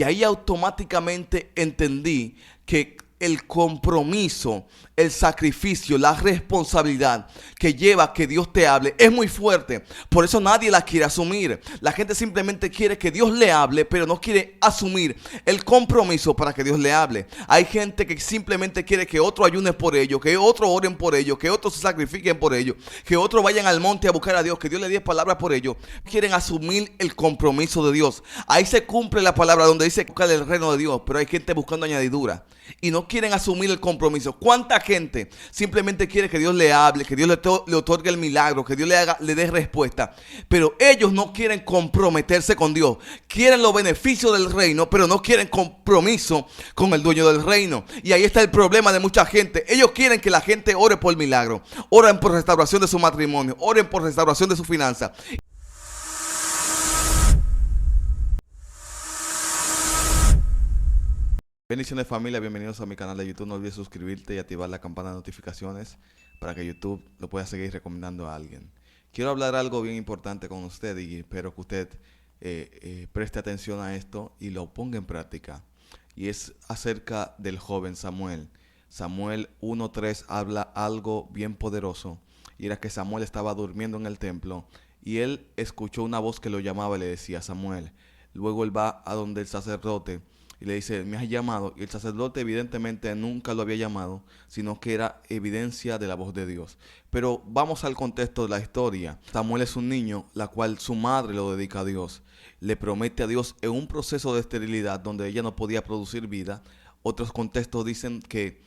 Y ahí automáticamente entendí que el compromiso, el sacrificio, la responsabilidad que lleva a que Dios te hable es muy fuerte. Por eso nadie la quiere asumir. La gente simplemente quiere que Dios le hable, pero no quiere asumir el compromiso para que Dios le hable. Hay gente que simplemente quiere que otro ayune por ello, que otro oren por ello, que otros se sacrifiquen por ello, que otros vayan al monte a buscar a Dios, que Dios le dé palabras por ello. Quieren asumir el compromiso de Dios. Ahí se cumple la palabra donde dice buscar el reino de Dios, pero hay gente buscando añadidura y no quieren asumir el compromiso. ¿Cuánta gente simplemente quiere que Dios le hable, que Dios le otorgue el milagro, que Dios le dé respuesta, pero ellos no quieren comprometerse con Dios? Quieren los beneficios del reino, pero no quieren compromiso con el dueño del reino. Y ahí está el problema de mucha gente. Ellos quieren que la gente ore por el milagro, oren por restauración de su matrimonio, oren por restauración de su finanza. Bendiciones, familia, bienvenidos a mi canal de YouTube. No olvides suscribirte y activar la campana de notificaciones para que YouTube lo pueda seguir recomendando a alguien. Quiero hablar algo bien importante con usted y espero que usted preste atención a esto y lo ponga en práctica. Y es acerca del joven Samuel. Samuel 1:3 habla algo bien poderoso, y era que Samuel estaba durmiendo en el templo y él escuchó una voz que lo llamaba y le decía: Samuel. Luego él va a donde el sacerdote y le dice: me has llamado. Y el sacerdote evidentemente nunca lo había llamado, sino que era evidencia de la voz de Dios. Pero vamos al contexto de la historia. Samuel es un niño, la cual su madre lo dedica a Dios. Le promete a Dios en un proceso de esterilidad donde ella no podía producir vida. Otros contextos dicen que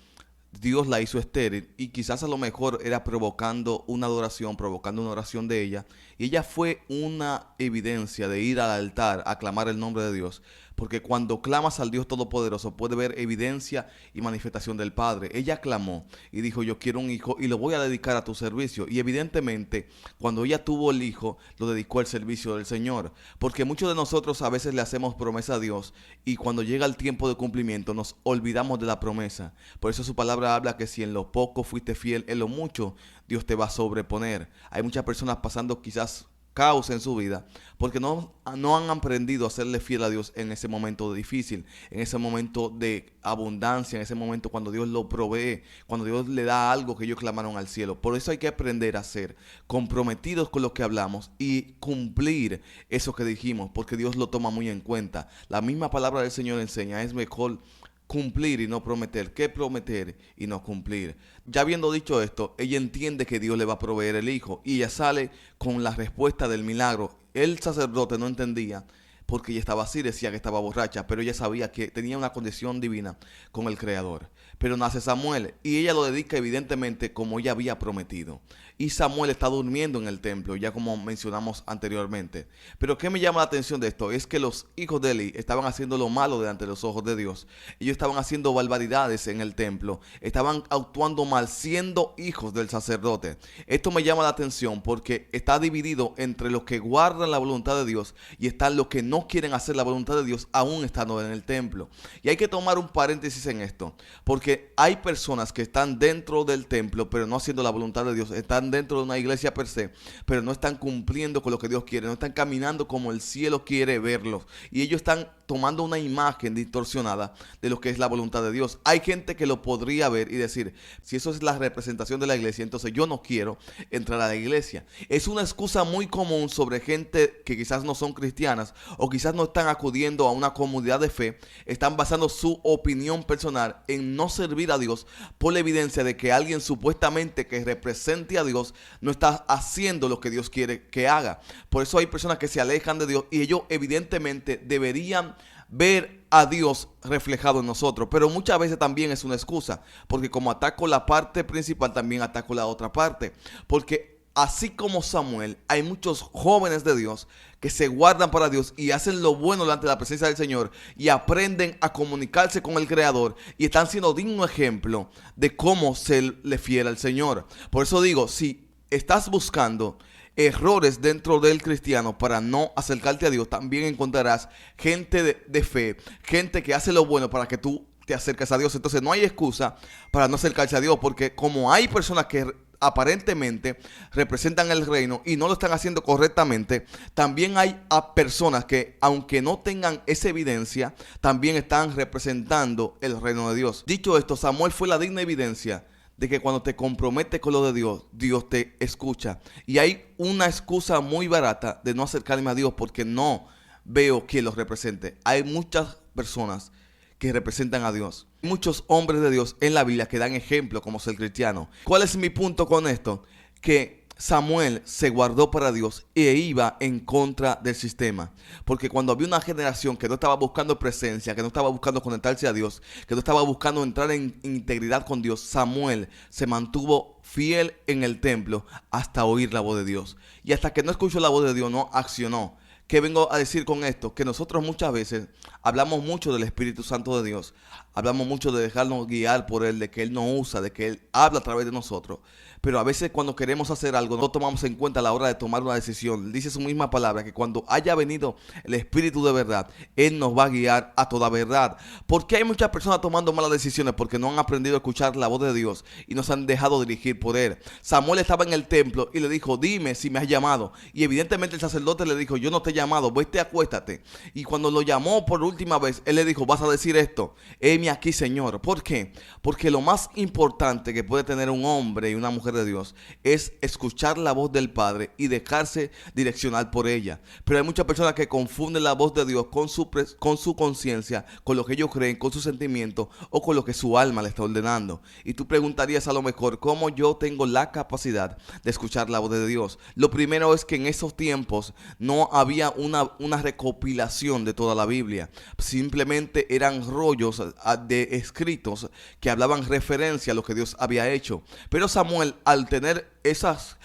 Dios la hizo estéril y quizás a lo mejor era provocando una adoración, provocando una oración de ella. Y ella fue una evidencia de ir al altar a clamar el nombre de Dios. Porque cuando clamas al Dios Todopoderoso puede ver evidencia y manifestación del Padre. Ella clamó y dijo: yo quiero un hijo y lo voy a dedicar a tu servicio. Y evidentemente cuando ella tuvo el hijo, lo dedicó al servicio del Señor. Porque muchos de nosotros a veces le hacemos promesa a Dios y cuando llega el tiempo de cumplimiento nos olvidamos de la promesa. Por eso su palabra habla que si en lo poco fuiste fiel, en lo mucho Dios te va a sobreponer. Hay muchas personas pasando quizás caos en su vida porque no han aprendido a serle fiel a Dios en ese momento difícil, en ese momento de abundancia, en ese momento cuando Dios lo provee, cuando Dios le da algo que ellos clamaron al cielo. Por eso hay que aprender a ser comprometidos con lo que hablamos y cumplir eso que dijimos, porque Dios lo toma muy en cuenta. La misma palabra del Señor enseña: es mejor cumplir y no prometer que prometer y no cumplir. Ya habiendo dicho esto, ella entiende que Dios le va a proveer el hijo y ella sale con la respuesta del milagro. El sacerdote no entendía porque ella estaba así, decía que estaba borracha, pero ella sabía que tenía una condición divina con el Creador. Pero nace Samuel y ella lo dedica evidentemente como ella había prometido. Y Samuel está durmiendo en el templo, ya como mencionamos anteriormente. Pero ¿qué me llama la atención de esto? Es que los hijos de Eli estaban haciendo lo malo delante de los ojos de Dios. Ellos estaban haciendo barbaridades en el templo. Estaban actuando mal siendo hijos del sacerdote. Esto me llama la atención porque está dividido entre los que guardan la voluntad de Dios y están los que no quieren hacer la voluntad de Dios aún estando en el templo. Y hay que tomar un paréntesis en esto, porque hay personas que están dentro del templo pero no haciendo la voluntad de Dios. Están dentro de una iglesia per se, pero no están cumpliendo con lo que Dios quiere, no están caminando como el cielo quiere verlos, y ellos están tomando una imagen distorsionada de lo que es la voluntad de Dios. Hay gente que lo podría ver y decir: si eso es la representación de la iglesia, entonces yo no quiero entrar a la iglesia. Es una excusa muy común sobre gente que quizás no son cristianas o quizás no están acudiendo a una comunidad de fe. Están basando su opinión personal en no servir a Dios por la evidencia de que alguien supuestamente que represente a Dios no está haciendo lo que Dios quiere que haga. Por eso hay personas que se alejan de Dios y ellos evidentemente deberían ver a Dios reflejado en nosotros, pero muchas veces también es una excusa, porque como ataco la parte principal, también ataco la otra parte, porque así como Samuel, hay muchos jóvenes de Dios que se guardan para Dios y hacen lo bueno delante de la presencia del Señor y aprenden a comunicarse con el Creador y están siendo digno ejemplo de cómo serle fiel al Señor. Por eso digo, si estás buscando errores dentro del cristiano para no acercarte a Dios, también encontrarás gente de fe, gente que hace lo bueno para que tú te acerques a Dios. Entonces no hay excusa para no acercarse a Dios, porque como hay personas que aparentemente representan el reino y no lo están haciendo correctamente, también hay a personas que, aunque no tengan esa evidencia, también están representando el reino de Dios. Dicho esto, Samuel fue la digna evidencia de que cuando te comprometes con lo de Dios, Dios te escucha. Y hay una excusa muy barata de no acercarme a Dios porque no veo quien los represente. Hay muchas personas que representan a Dios. Muchos hombres de Dios en la Biblia que dan ejemplo como ser cristiano. ¿Cuál es mi punto con esto? Que Samuel se guardó para Dios e iba en contra del sistema. Porque cuando había una generación que no estaba buscando presencia, que no estaba buscando conectarse a Dios, que no estaba buscando entrar en integridad con Dios, Samuel se mantuvo fiel en el templo hasta oír la voz de Dios. Y hasta que no escuchó la voz de Dios, no accionó. ¿Qué vengo a decir con esto? Que nosotros muchas veces hablamos mucho del Espíritu Santo de Dios. Hablamos mucho de dejarnos guiar por Él, de que Él nos usa, de que Él habla a través de nosotros. Pero a veces cuando queremos hacer algo no tomamos en cuenta a la hora de tomar una decisión. Dice su misma palabra que cuando haya venido el Espíritu de verdad, Él nos va a guiar a toda verdad. ¿Por qué hay muchas personas tomando malas decisiones? Porque no han aprendido a escuchar la voz de Dios y no se han dejado dirigir por Él. Samuel estaba en el templo y le dijo, dime si me has llamado. Y evidentemente el sacerdote le dijo, yo no te he llamado, vete, acuéstate. Y cuando lo llamó por última vez, él le dijo, vas a decir esto, heme aquí, Señor. ¿Por qué? Porque lo más importante que puede tener un hombre y una mujer de Dios es escuchar la voz del Padre y dejarse direccionar por ella. Pero hay muchas personas que confunden la voz de Dios con su conciencia, con lo que ellos creen, con sus sentimientos o con lo que su alma le está ordenando. Y tú preguntarías a lo mejor, ¿cómo yo tengo la capacidad de escuchar la voz de Dios? Lo primero es que en esos tiempos no había una recopilación de toda la Biblia. Simplemente eran rollos de escritos que hablaban referencia a lo que Dios había hecho. Pero Samuel, al tener esas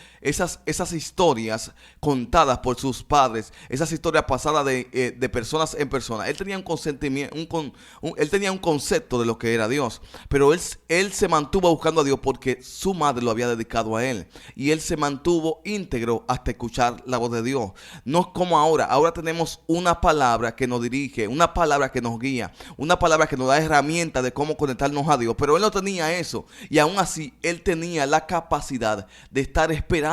historias contadas por sus padres, esas historias pasadas de personas en persona, él tenía un consentimiento, él tenía un concepto de lo que era Dios, pero él se mantuvo buscando a Dios porque su madre lo había dedicado a él, y él se mantuvo íntegro hasta escuchar la voz de Dios. No es como ahora tenemos una palabra que nos dirige, una palabra que nos guía, una palabra que nos da herramientas de cómo conectarnos a Dios, pero él no tenía eso, y aún así él tenía la capacidad de estar esperando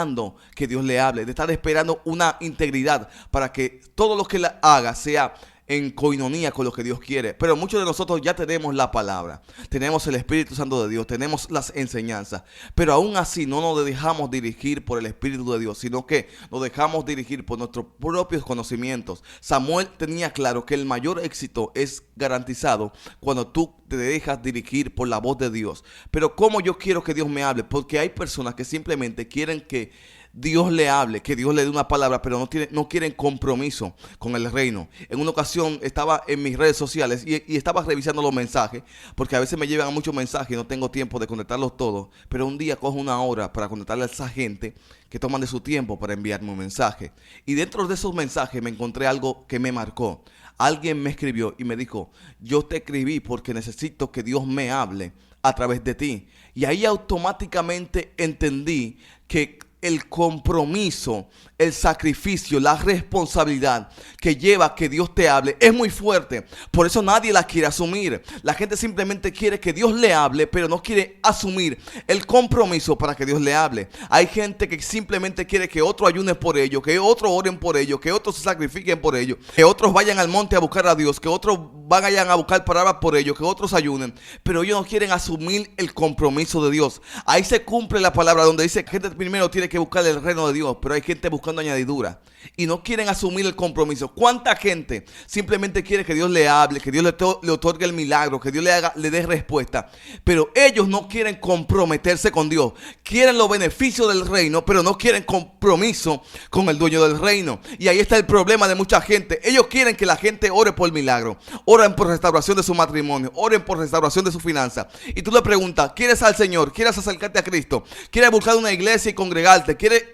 que Dios le hable, de estar esperando una integridad para que todo lo que él haga sea en coinonía con lo que Dios quiere. Pero muchos de nosotros ya tenemos la palabra, tenemos el Espíritu Santo de Dios, tenemos las enseñanzas, pero aún así no nos dejamos dirigir por el Espíritu de Dios, sino que nos dejamos dirigir por nuestros propios conocimientos. Samuel tenía claro que el mayor éxito es garantizado cuando tú te dejas dirigir por la voz de Dios. Pero ¿cómo yo quiero que Dios me hable? Porque hay personas que simplemente quieren que Dios le hable, que Dios le dé una palabra, pero no quieren compromiso con el reino. En una ocasión estaba en mis redes sociales y estaba revisando los mensajes, porque a veces me llegan muchos mensajes y no tengo tiempo de conectarlos todos, pero un día cojo una hora para conectarle a esa gente que toman de su tiempo para enviarme un mensaje. Y dentro de esos mensajes me encontré algo que me marcó. Alguien me escribió y me dijo, yo te escribí porque necesito que Dios me hable a través de ti. Y ahí automáticamente entendí que el compromiso, el sacrificio, la responsabilidad que lleva a que Dios te hable es muy fuerte. Por eso nadie la quiere asumir. La gente simplemente quiere que Dios le hable, pero no quiere asumir el compromiso para que Dios le hable. Hay gente que simplemente quiere que otro ayune por ellos, que otros oren por ellos, que otros se sacrifiquen por ellos, que otros vayan al monte a buscar a Dios, que otros vayan a buscar palabras por ellos, que otros ayunen, pero ellos no quieren asumir el compromiso de Dios. Ahí se cumple la palabra donde dice que gente primero tiene que buscar el reino de Dios, pero hay gente buscando añadidura y no quieren asumir el compromiso. ¿Cuánta gente simplemente quiere que Dios le hable, que Dios le otorgue el milagro, que Dios le dé respuesta, pero ellos no quieren comprometerse con Dios? Quieren los beneficios del reino, pero no quieren compromiso con el dueño del reino. Y ahí está el problema de mucha gente. Ellos quieren que la gente ore por el milagro, oren por restauración de su matrimonio, oren por restauración de su finanza. Y tú le preguntas, ¿quieres al Señor? ¿Quieres acercarte a Cristo? ¿Quieres buscar una iglesia y congregarte? ¿Quieres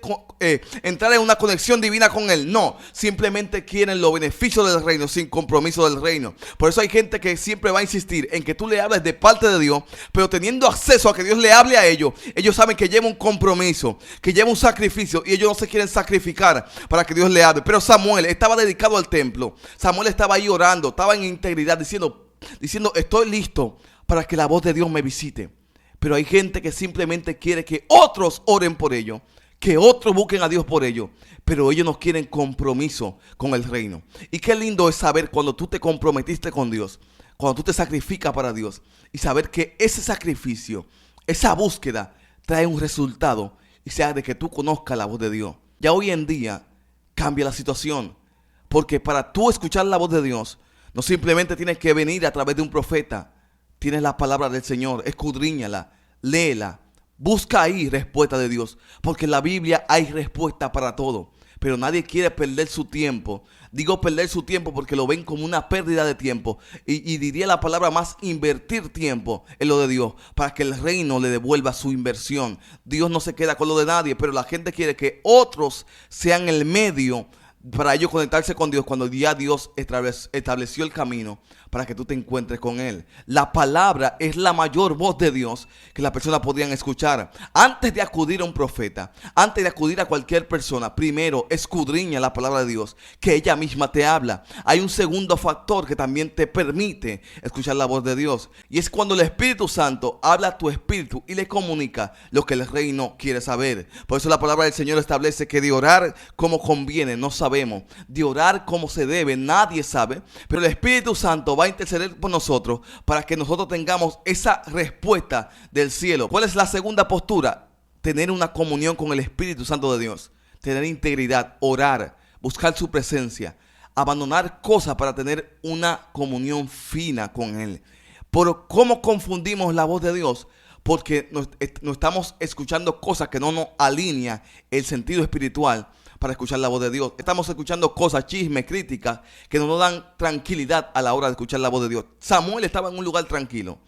entrar en una conexión divina con Él? No, simplemente quieren los beneficios del reino sin compromiso del reino. Por eso hay gente que siempre va a insistir en que tú le hables de parte de Dios, pero teniendo acceso a que Dios le hable a ellos, ellos saben que lleva un compromiso, que lleva un sacrificio, y ellos no se quieren sacrificar para que Dios le hable. Pero Samuel estaba dedicado al templo. Samuel estaba ahí orando, estaba en integridad, diciendo, estoy listo para que la voz de Dios me visite. Pero hay gente que simplemente quiere que otros oren por ellos, que otros busquen a Dios por ellos, pero ellos no quieren compromiso con el reino. Y qué lindo es saber cuando tú te comprometiste con Dios, cuando tú te sacrificas para Dios y saber que ese sacrificio, esa búsqueda trae un resultado y sea de que tú conozcas la voz de Dios. Ya hoy en día cambia la situación, porque para tú escuchar la voz de Dios, no simplemente tienes que venir a través de un profeta. Tienes la palabra del Señor, escudriñala, léela, busca ahí respuesta de Dios, porque en la Biblia hay respuesta para todo, pero nadie quiere perder su tiempo. Digo perder su tiempo porque lo ven como una pérdida de tiempo, y diría la palabra más, invertir tiempo en lo de Dios, para que el reino le devuelva su inversión. Dios no se queda con lo de nadie, pero la gente quiere que otros sean el medio para ellos conectarse con Dios, cuando ya Dios estableció el camino para que tú te encuentres con Él. La palabra es la mayor voz de Dios que las personas podrían escuchar. Antes de acudir a un profeta, antes de acudir a cualquier persona, primero escudriña la palabra de Dios, que ella misma te habla. Hay un segundo factor que también te permite escuchar la voz de Dios, y es cuando el Espíritu Santo habla a tu espíritu y le comunica lo que el reino quiere saber. Por eso la palabra del Señor establece que de orar como conviene no sabemos, de orar como se debe nadie sabe, pero el Espíritu Santo va a interceder por nosotros para que nosotros tengamos esa respuesta del cielo. ¿Cuál es la segunda postura? Tener una comunión con el Espíritu Santo de Dios, tener integridad, orar, buscar su presencia, abandonar cosas para tener una comunión fina con Él. Por cómo confundimos la voz de Dios, porque no estamos escuchando cosas que no nos alinean el sentido espiritual para escuchar la voz de Dios. Estamos escuchando cosas, chismes, críticas, que no nos dan tranquilidad a la hora de escuchar la voz de Dios. Samuel estaba en un lugar tranquilo,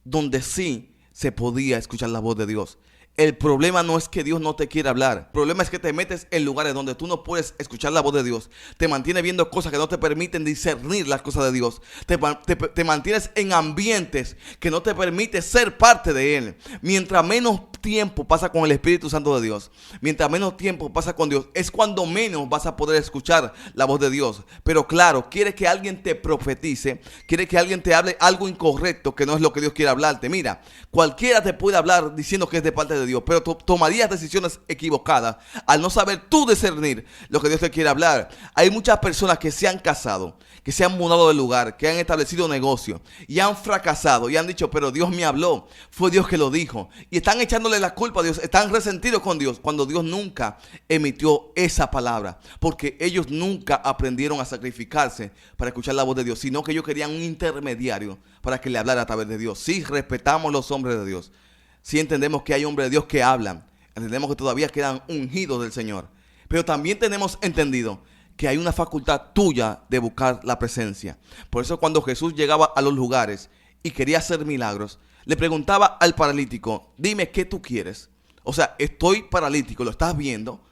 donde sí se podía escuchar la voz de Dios. El problema no es que Dios no te quiera hablar. El problema es que te metes en lugares donde tú no puedes escuchar la voz de Dios. Te mantienes viendo cosas que no te permiten discernir las cosas de Dios. Te mantienes en ambientes que no te permiten ser parte de Él. Mientras menos tiempo pasa con el Espíritu Santo de Dios, mientras menos tiempo pasa con Dios, es cuando menos vas a poder escuchar la voz de Dios. Pero claro, quiere que alguien te profetice, quiere que alguien te hable algo incorrecto, que no es lo que Dios quiere hablarte. Mira, cualquiera te puede hablar diciendo que es de parte de Dios, pero tomarías decisiones equivocadas al no saber tú discernir lo que Dios te quiere hablar. Hay muchas personas que se han casado, que se han mudado de lugar, que han establecido negocios y han fracasado y han dicho, pero Dios me habló, fue Dios que lo dijo, y están echándole la culpa a Dios, están resentidos con Dios, cuando Dios nunca emitió esa palabra, porque ellos nunca aprendieron a sacrificarse para escuchar la voz de Dios, sino que ellos querían un intermediario para que le hablara a través de Dios. Sí, respetamos los hombres de Dios, sí entendemos que hay hombres de Dios que hablan, entendemos que todavía quedan ungidos del Señor, pero también tenemos entendido que hay una facultad tuya de buscar la presencia. Por eso cuando Jesús llegaba a los lugares y quería hacer milagros, le preguntaba al paralítico, dime qué tú quieres. O sea, estoy paralítico, lo estás viendo,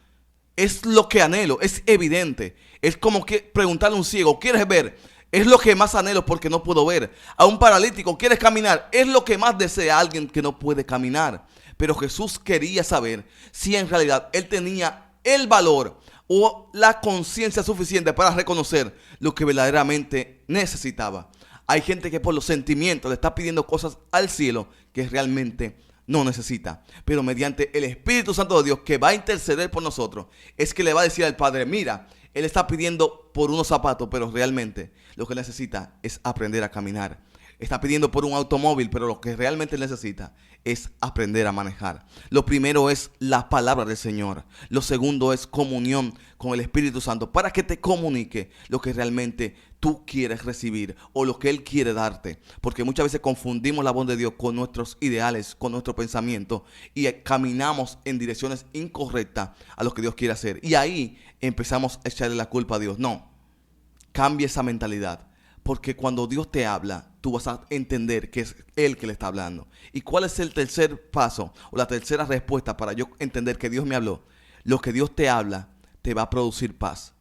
es lo que anhelo, es evidente. Es como que preguntarle a un ciego, ¿quieres ver? Es lo que más anhelo porque no puedo ver. A un paralítico, ¿quieres caminar? Es lo que más desea alguien que no puede caminar. Pero Jesús quería saber si en realidad él tenía el valor o la conciencia suficiente para reconocer lo que verdaderamente necesitaba. Hay gente que por los sentimientos le está pidiendo cosas al cielo que realmente no necesita. Pero mediante el Espíritu Santo de Dios que va a interceder por nosotros, es que le va a decir al Padre, mira, Él está pidiendo por unos zapatos, pero realmente lo que necesita es aprender a caminar. Está pidiendo por un automóvil, pero lo que realmente necesita es aprender a manejar. Lo primero es la palabra del Señor. Lo segundo es comunión con el Espíritu Santo para que te comunique lo que realmente tú quieres recibir o lo que Él quiere darte. Porque muchas veces confundimos la voz de Dios con nuestros ideales, con nuestro pensamiento y caminamos en direcciones incorrectas a lo que Dios quiere hacer. Y ahí empezamos a echarle la culpa a Dios. No, cambia esa mentalidad. Porque cuando Dios te habla, tú vas a entender que es Él que le está hablando. ¿Y cuál es el tercer paso o la tercera respuesta para yo entender que Dios me habló? Lo que Dios te habla te va a producir paz.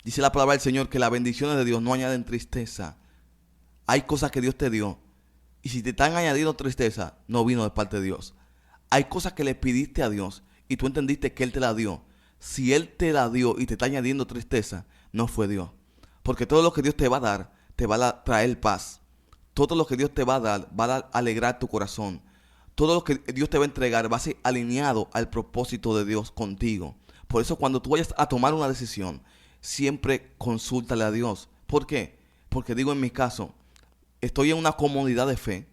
Dice la palabra del Señor que las bendiciones de Dios no añaden tristeza. Hay cosas que Dios te dio y si te están añadiendo tristeza, no vino de parte de Dios. Hay cosas que le pidiste a Dios y tú entendiste que Él te la dio. Si Él te la dio y te está añadiendo tristeza, no fue Dios. Porque todo lo que Dios te va a traer paz. Todo lo que Dios te va a dar, va a alegrar tu corazón. todo lo que Dios te va a entregar va a ser alineado al propósito de Dios contigo. Por eso cuando tú vayas a tomar una decisión, siempre consúltale a Dios. ¿Por qué? Porque digo, en mi caso, estoy en una comunidad de fe.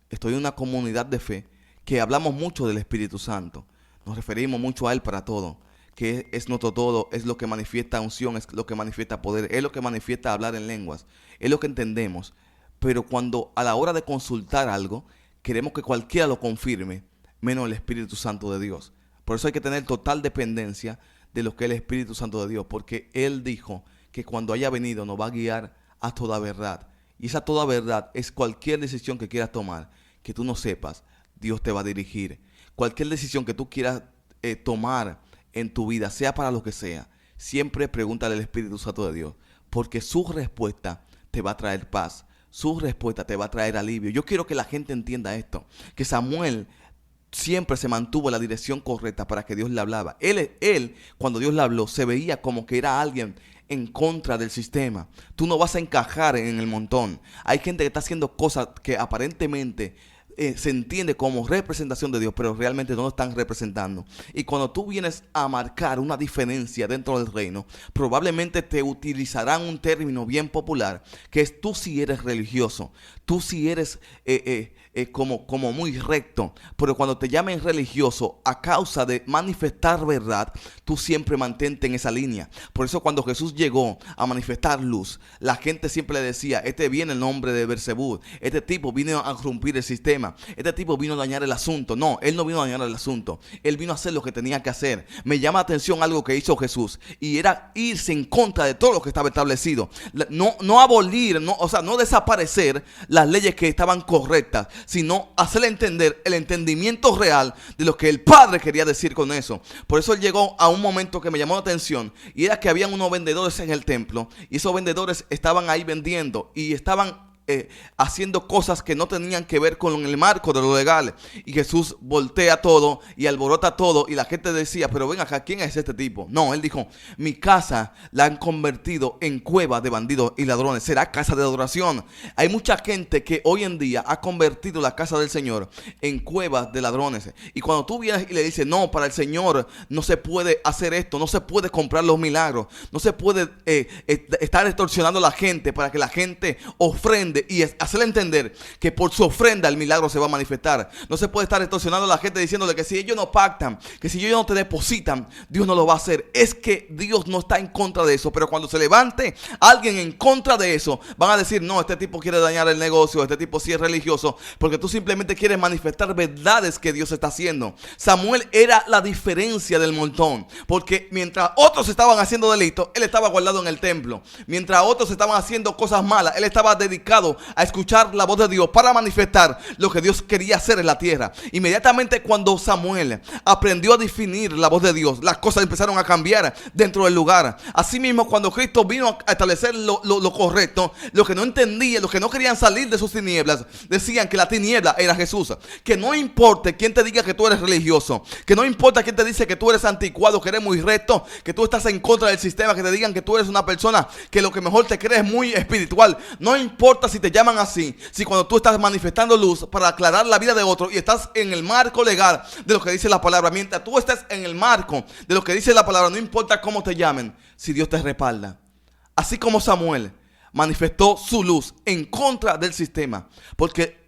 Estoy en una comunidad de fe que hablamos mucho del Espíritu Santo. Nos referimos mucho a Él para todo. Que es nuestro todo, es lo que manifiesta unción, es lo que manifiesta poder, es lo que manifiesta hablar en lenguas, es lo que entendemos. Pero cuando a la hora de consultar algo, queremos que cualquiera lo confirme, menos el Espíritu Santo de Dios. Por eso hay que tener total dependencia de lo que es el Espíritu Santo de Dios, porque Él dijo que cuando haya venido nos va a guiar a toda verdad. Y esa toda verdad es cualquier decisión que quieras tomar, que tú no sepas, Dios te va a dirigir. Cualquier decisión que tú quieras tomar en tu vida, sea para lo que sea, siempre pregúntale al Espíritu Santo de Dios, porque su respuesta te va a traer paz, su respuesta te va a traer alivio. Yo quiero que la gente entienda esto, que Samuel siempre se mantuvo en la dirección correcta para que Dios le hablaba. Él, cuando Dios le habló, se veía como que era alguien en contra del sistema. Tú no vas a encajar en el montón. Hay gente que está haciendo cosas que aparentemente se entiende como representación de Dios, pero realmente no lo están representando. Y cuando tú vienes a marcar una diferencia dentro del reino, probablemente te utilizarán un término bien popular, que es tú si eres religioso, tú si eres como muy recto. Pero cuando te llamen religioso a causa de manifestar verdad, tú siempre mantente en esa línea. Por eso cuando Jesús llegó a manifestar luz, la gente siempre le decía, este viene el nombre de Beelzebú, este tipo vino a romper el sistema, este tipo vino a dañar el asunto. No, él no vino a dañar el asunto, él vino a hacer lo que tenía que hacer. Me llama la atención algo que hizo Jesús, y era irse en contra de todo lo que estaba establecido. No abolir, no desaparecer las leyes que estaban correctas, sino hacerle entender el entendimiento real de lo que el Padre quería decir con eso. Por eso él llegó a un momento que me llamó la atención, y era que habían unos vendedores en el templo, y esos vendedores estaban ahí vendiendo y estaban haciendo cosas que no tenían que ver con el marco de lo legal. Y Jesús voltea todo y alborota todo, y la gente decía, pero ven acá, ¿quién es este tipo? No, él dijo, mi casa la han convertido en cueva de bandidos y ladrones, será casa de adoración. Hay mucha gente que hoy en día ha convertido la casa del Señor en cuevas de ladrones. Y cuando tú vienes y le dices, no, para el Señor no se puede hacer esto, no se puede comprar los milagros, no se puede estar extorsionando a la gente para que la gente ofrende, y hacerle entender que por su ofrenda el milagro se va a manifestar. No se puede estar extorsionando a la gente diciéndole que si ellos no pactan, que si ellos no te depositan, Dios no lo va a hacer. Es que Dios no está en contra de eso, pero cuando se levante alguien en contra de eso, van a decir, no, este tipo quiere dañar el negocio, este tipo sí es religioso, porque tú simplemente quieres manifestar verdades que Dios está haciendo. Samuel era la diferencia del montón, porque mientras otros estaban haciendo delitos, él estaba guardado en el templo. Mientras otros estaban haciendo cosas malas, él estaba dedicado a escuchar la voz de Dios para manifestar lo que Dios quería hacer en la tierra. Inmediatamente cuando Samuel aprendió a definir la voz de Dios, las cosas empezaron a cambiar dentro del lugar. Asimismo, cuando Cristo vino a establecer lo correcto, los que no entendían, los que no querían salir de sus tinieblas, decían que la tiniebla era Jesús. Que no importe quién te diga que tú eres religioso, que no importa quién te dice que tú eres anticuado, que eres muy recto, que tú estás en contra del sistema, que te digan que tú eres una persona que lo que mejor te crees es muy espiritual. No importa si te llaman así, si cuando tú estás manifestando luz para aclarar la vida de otro y estás en el marco legal de lo que dice la palabra, mientras tú estés en el marco de lo que dice la palabra, no importa cómo te llamen, si Dios te respalda. Así como Samuel manifestó su luz en contra del sistema, porque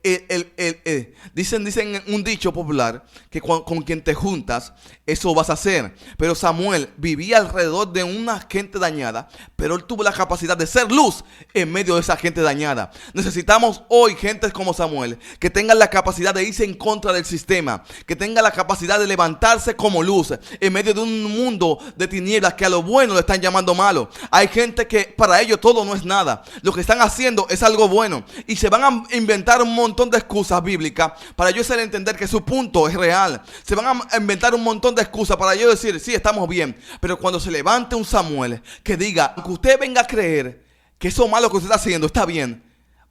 dicen un dicho popular que con quien te juntas, eso vas a hacer. Pero Samuel vivía alrededor de una gente dañada, pero él tuvo la capacidad de ser luz en medio de esa gente dañada. Necesitamos hoy gente como Samuel, que tengan la capacidad de irse en contra del sistema, que tengan la capacidad de levantarse como luz en medio de un mundo de tinieblas que a lo bueno le están llamando malo. Hay gente que para ellos todo no es nada, lo que están haciendo es algo bueno, y se van a inventar un montón de excusas bíblicas para ellos hacer entender que su punto es real. Se van a inventar un montón de excusas para ellos decir, sí, estamos bien. Pero cuando se levante un Samuel que diga, aunque usted venga a creer que eso malo que usted está haciendo está bien,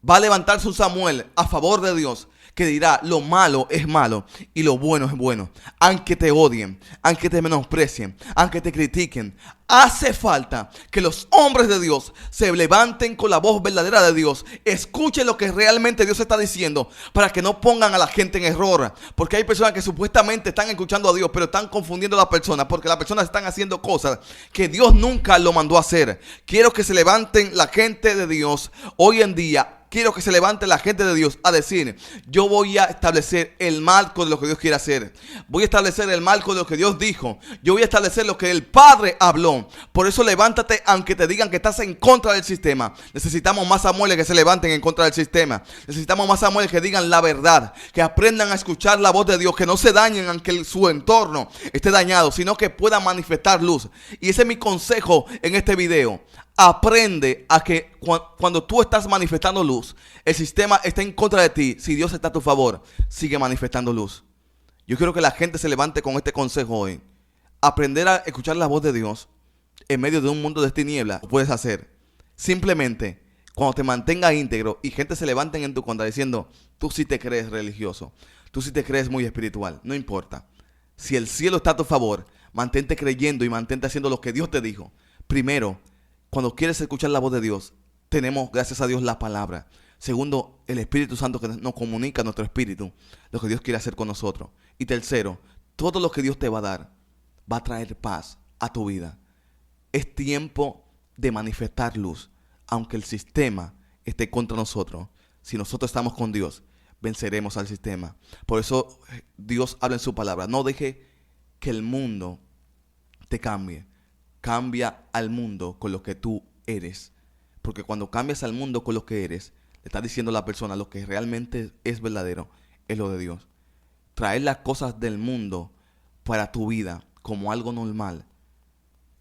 va a levantarse un Samuel a favor de Dios, que dirá lo malo es malo y lo bueno es bueno. Aunque te odien, aunque te menosprecien, aunque te critiquen, hace falta que los hombres de Dios se levanten con la voz verdadera de Dios, escuchen lo que realmente Dios está diciendo, para que no pongan a la gente en error. Porque hay personas que supuestamente están escuchando a Dios, pero están confundiendo a las personas, porque las personas están haciendo cosas que Dios nunca lo mandó a hacer. Quiero que se levanten la gente de Dios hoy en día. Quiero que se levante la gente de Dios a decir: yo voy a establecer el marco de lo que Dios quiere hacer. Voy a establecer el marco de lo que Dios dijo. Yo voy a establecer lo que el Padre habló. Por eso levántate aunque te digan que estás en contra del sistema. Necesitamos más Samueles que se levanten en contra del sistema. Necesitamos más Samueles que digan la verdad, que aprendan a escuchar la voz de Dios, que no se dañen aunque su entorno esté dañado, sino que puedan manifestar luz. Y ese es mi consejo en este video. Aprende a que cuando tú estás manifestando luz, el sistema está en contra de ti. Si Dios está a tu favor, sigue manifestando luz. Yo quiero que la gente se levante con este consejo hoy. Aprender a escuchar la voz de Dios en medio de un mundo de tinieblas, lo puedes hacer. Simplemente cuando te mantengas íntegro y gente se levanten en tu contra diciendo: tú sí te crees religioso, tú sí te crees muy espiritual. No importa. Si el cielo está a tu favor, mantente creyendo y mantente haciendo lo que Dios te dijo. Primero, cuando quieres escuchar la voz de Dios, tenemos, gracias a Dios, la palabra. Segundo, el Espíritu Santo que nos comunica a nuestro espíritu lo que Dios quiere hacer con nosotros. Y tercero, todo lo que Dios te va a dar va a traer paz a tu vida. Es tiempo de manifestar luz, aunque el sistema esté contra nosotros. Si nosotros estamos con Dios, venceremos al sistema. Por eso Dios habla en su palabra: no deje que el mundo te cambie. Cambia al mundo con lo que tú eres. Porque cuando cambias al mundo con lo que eres, le estás diciendo a la persona: lo que realmente es verdadero es lo de Dios. Traer las cosas del mundo para tu vida como algo normal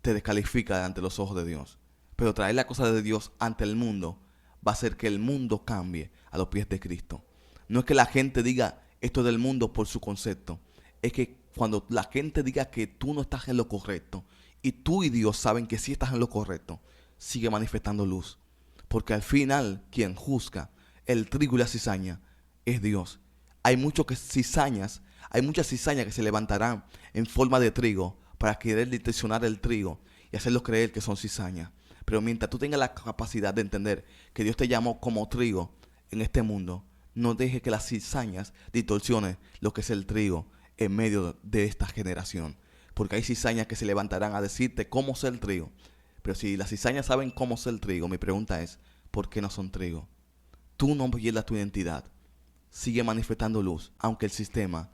te descalifica ante los ojos de Dios. Pero traer las cosas de Dios ante el mundo va a hacer que el mundo cambie a los pies de Cristo. No es que la gente diga esto del mundo por su concepto. Es que cuando la gente diga que tú no estás en lo correcto y tú y Dios saben que sí estás en lo correcto, sigue manifestando luz. Porque al final, quien juzga el trigo y la cizaña es Dios. Hay muchas cizañas que se levantarán en forma de trigo para querer distorsionar el trigo y hacerlos creer que son cizañas. Pero mientras tú tengas la capacidad de entender que Dios te llamó como trigo en este mundo, no dejes que las cizañas distorsionen lo que es el trigo en medio de esta generación. Porque hay cizañas que se levantarán a decirte cómo ser trigo. Pero si las cizañas saben cómo ser trigo, mi pregunta es: ¿por qué no son trigo? Tú no pierdas tu identidad. Sigue manifestando luz, aunque el sistema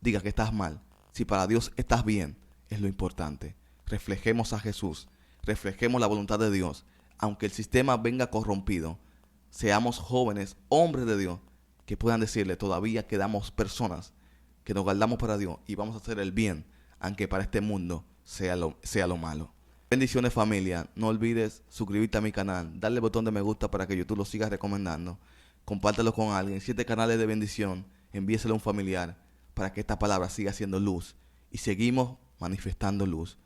diga que estás mal. Si para Dios estás bien, es lo importante. Reflejemos a Jesús, reflejemos la voluntad de Dios. Aunque el sistema venga corrompido, seamos jóvenes, hombres de Dios, que puedan decirle: todavía quedamos personas que nos guardamos para Dios y vamos a hacer el bien, aunque para este mundo sea lo malo. Bendiciones, familia. No olvides suscribirte a mi canal, darle el botón de me gusta para que YouTube lo siga recomendando. Compártelo con alguien. Si este canal es de bendición, envíeselo a un familiar para que esta palabra siga siendo luz y seguimos manifestando luz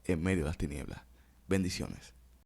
en medio de las tinieblas. Bendiciones.